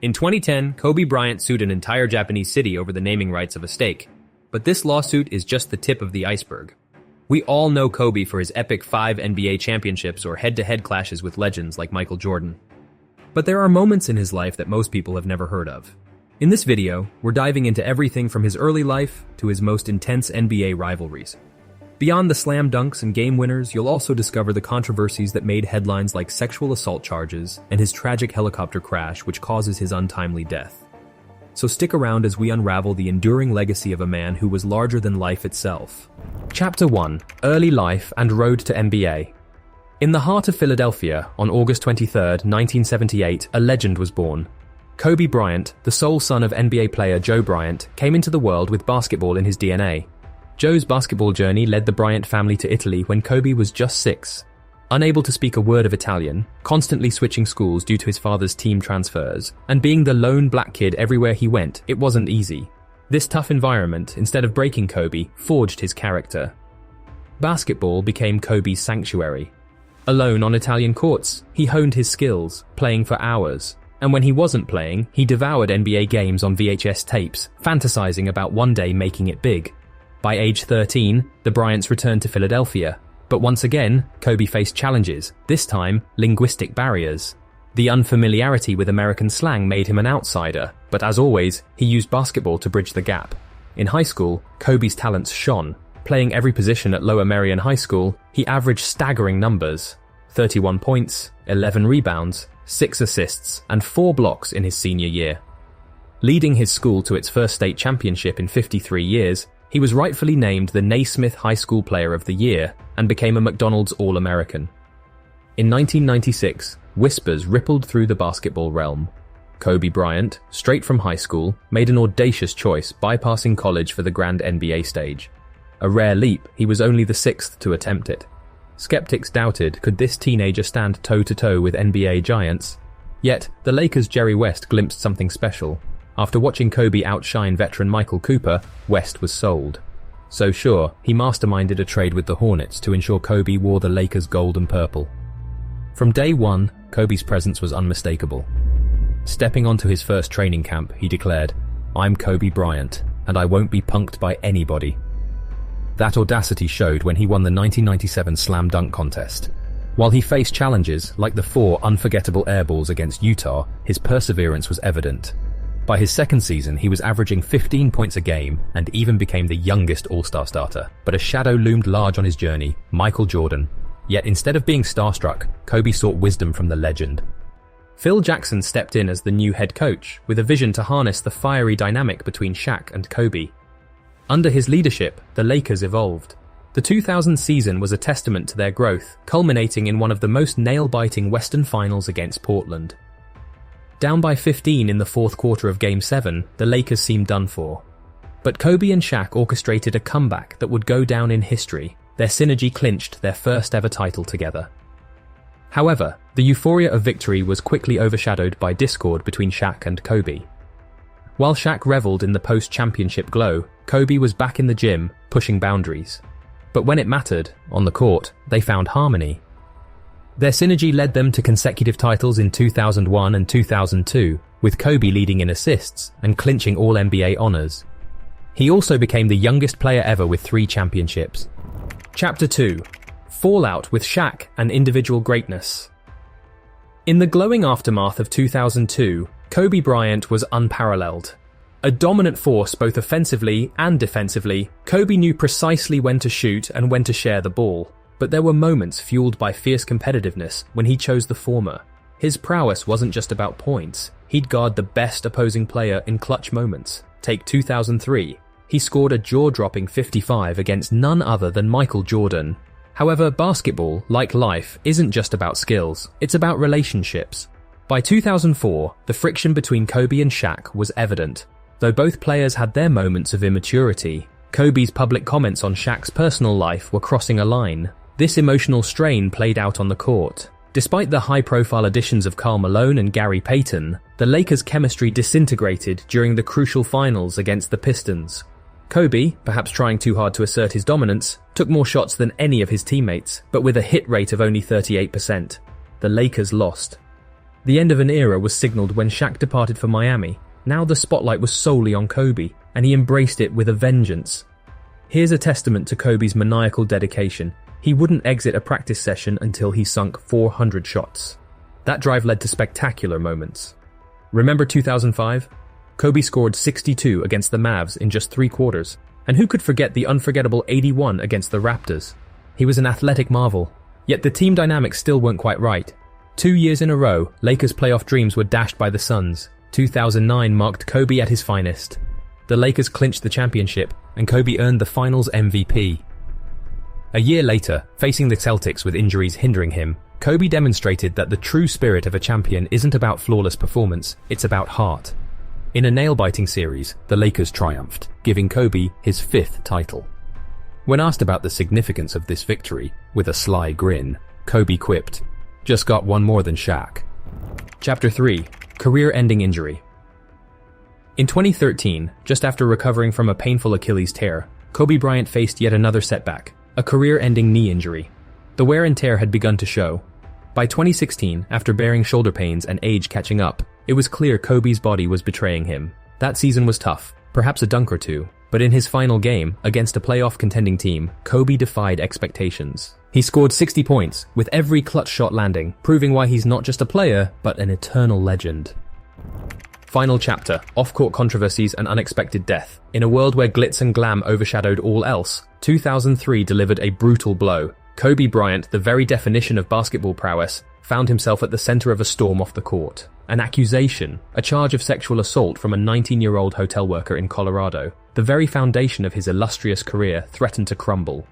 In 2010, Kobe Bryant sued an entire Japanese city over the naming rights of a steak. But this lawsuit is just the tip of the iceberg. We all know Kobe for his epic 5 NBA championships or head-to-head clashes with legends like Michael Jordan. But there are moments in his life that most people have never heard of. In this video, we're diving into everything from his early life to his most intense NBA rivalries. Beyond the slam dunks and game winners, you'll also discover the controversies that made headlines like sexual assault charges and his tragic helicopter crash which causes his untimely death. So stick around as we unravel the enduring legacy of a man who was larger than life itself. Chapter 1: Early Life and Road to NBA. In the heart of Philadelphia, on August 23, 1978, a legend was born. Kobe Bryant, the sole son of NBA player Joe Bryant, came into the world with basketball in his DNA. Joe's basketball journey led the Bryant family to Italy when Kobe was just 6. Unable to speak a word of Italian, constantly switching schools due to his father's team transfers, and being the lone black kid everywhere he went, it wasn't easy. This tough environment, instead of breaking Kobe, forged his character. Basketball became Kobe's sanctuary. Alone on Italian courts, he honed his skills, playing for hours. And when he wasn't playing, he devoured NBA games on VHS tapes, fantasizing about one day making it big. By age 13, the Bryants returned to Philadelphia. But once again, Kobe faced challenges, this time linguistic barriers. The unfamiliarity with American slang made him an outsider, but as always, he used basketball to bridge the gap. In high school, Kobe's talents shone. Playing every position at Lower Merion High School, he averaged staggering numbers: 31 points, 11 rebounds, 6 assists, and 4 blocks in his senior year. Leading his school to its first state championship in 53 years, he was rightfully named the Naismith High School Player of the Year and became a McDonald's All-American. In 1996, whispers rippled through the basketball realm. Kobe Bryant, straight from high school, made an audacious choice, bypassing college for the grand NBA stage. A rare leap, he was only the 6th to attempt it. Skeptics doubted, could this teenager stand toe-to-toe with NBA giants? Yet, the Lakers' Jerry West glimpsed something special. After watching Kobe outshine veteran Michael Cooper, West was sold. So sure, he masterminded a trade with the Hornets to ensure Kobe wore the Lakers' gold and purple. From day one, Kobe's presence was unmistakable. Stepping onto his first training camp, he declared, "I'm Kobe Bryant, and I won't be punked by anybody." That audacity showed when he won the 1997 slam dunk contest. While he faced challenges, like the 4 unforgettable airballs against Utah, his perseverance was evident. By his second season, he was averaging 15 points a game and even became the youngest All-Star starter. But a shadow loomed large on his journey: Michael Jordan. Yet instead of being starstruck, Kobe sought wisdom from the legend. Phil Jackson stepped in as the new head coach, with a vision to harness the fiery dynamic between Shaq and Kobe. Under his leadership, the Lakers evolved. The 2000 season was a testament to their growth, culminating in one of the most nail-biting Western Finals against Portland. Down by 15 in the fourth quarter of Game 7, the Lakers seemed done for. But Kobe and Shaq orchestrated a comeback that would go down in history. Their synergy clinched their first ever title together. However, the euphoria of victory was quickly overshadowed by discord between Shaq and Kobe. While Shaq reveled in the post-championship glow, Kobe was back in the gym, pushing boundaries. But when it mattered, on the court, they found harmony. Their synergy led them to consecutive titles in 2001 and 2002, with Kobe leading in assists and clinching All-NBA honors. He also became the youngest player ever with 3 championships. Chapter 2: Fallout with Shaq and Individual Greatness. In the glowing aftermath of 2002, Kobe Bryant was unparalleled. A dominant force both offensively and defensively, Kobe knew precisely when to shoot and when to share the ball. But there were moments fueled by fierce competitiveness when he chose the former. His prowess wasn't just about points. He'd guard the best opposing player in clutch moments. Take 2003. He scored a jaw-dropping 55 against none other than Michael Jordan. However, basketball, like life, isn't just about skills. It's about relationships. By 2004, the friction between Kobe and Shaq was evident. Though both players had their moments of immaturity, Kobe's public comments on Shaq's personal life were crossing a line. This emotional strain played out on the court. Despite the high-profile additions of Karl Malone and Gary Payton, the Lakers' chemistry disintegrated during the crucial finals against the Pistons. Kobe, perhaps trying too hard to assert his dominance, took more shots than any of his teammates, but with a hit rate of only 38%. The Lakers lost. The end of an era was signaled when Shaq departed for Miami. Now the spotlight was solely on Kobe, and he embraced it with a vengeance. Here's a testament to Kobe's maniacal dedication. He wouldn't exit a practice session until he sunk 400 shots. That drive led to spectacular moments. Remember 2005? Kobe scored 62 against the Mavs in just 3 quarters. And who could forget the unforgettable 81 against the Raptors? He was an athletic marvel. Yet the team dynamics still weren't quite right. 2 years in a row, Lakers' playoff dreams were dashed by the Suns. 2009 marked Kobe at his finest. The Lakers clinched the championship, and Kobe earned the Finals MVP. A year later, facing the Celtics with injuries hindering him, Kobe demonstrated that the true spirit of a champion isn't about flawless performance, it's about heart. In a nail-biting series, the Lakers triumphed, giving Kobe his 5th title. When asked about the significance of this victory, with a sly grin, Kobe quipped, "Just got one more than Shaq." Chapter 3. Career-ending injury. In 2013, just after recovering from a painful Achilles tear, Kobe Bryant faced yet another setback, a career-ending knee injury. The wear and tear had begun to show. By 2016, after bearing shoulder pains and age catching up, it was clear Kobe's body was betraying him. That season was tough, perhaps a dunk or two, but in his final game, against a playoff contending team, Kobe defied expectations. He scored 60 points, with every clutch shot landing, proving why he's not just a player, but an eternal legend. Final chapter, off-court controversies and unexpected death. In a world where glitz and glam overshadowed all else, 2003 delivered a brutal blow. Kobe Bryant, the very definition of basketball prowess, found himself at the center of a storm off the court. An accusation, a charge of sexual assault from a 19-year-old hotel worker in Colorado. The very foundation of his illustrious career threatened to crumble.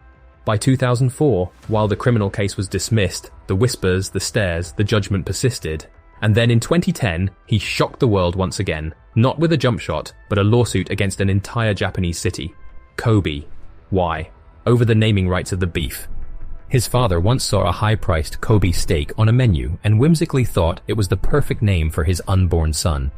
By 2004, while the criminal case was dismissed, the whispers, the stares, the judgment persisted. And then in 2010, he shocked the world once again, not with a jump shot, but a lawsuit against an entire Japanese city. Kobe. Why? Over the naming rights of the beef. His father once saw a high-priced Kobe steak on a menu and whimsically thought it was the perfect name for his unborn son.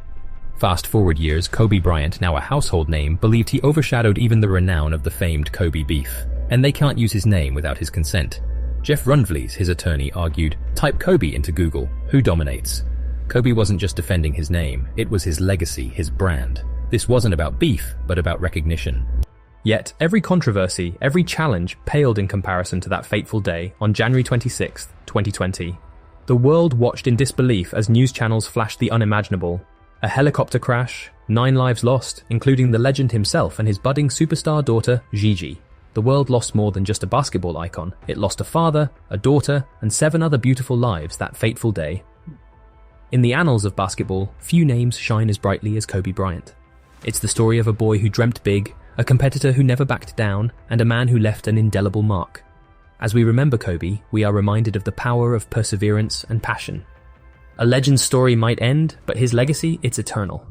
Fast forward years, Kobe Bryant, now a household name, believed he overshadowed even the renown of the famed Kobe beef, and they can't use his name without his consent. Jeff Rundvlies, his attorney, argued, "Type Kobe into Google. Who dominates?" Kobe wasn't just defending his name, it was his legacy, his brand. This wasn't about beef, but about recognition. Yet, every controversy, every challenge paled in comparison to that fateful day on January 26, 2020. The world watched in disbelief as news channels flashed the unimaginable. A helicopter crash, 9 lives lost, including the legend himself and his budding superstar daughter, Gigi. The world lost more than just a basketball icon. It lost a father, a daughter, and 7 other beautiful lives that fateful day. In the annals of basketball, few names shine as brightly as Kobe Bryant. It's the story of a boy who dreamt big, a competitor who never backed down, and a man who left an indelible mark. As we remember Kobe, we are reminded of the power of perseverance and passion. A legend's story might end, but his legacy, it's eternal.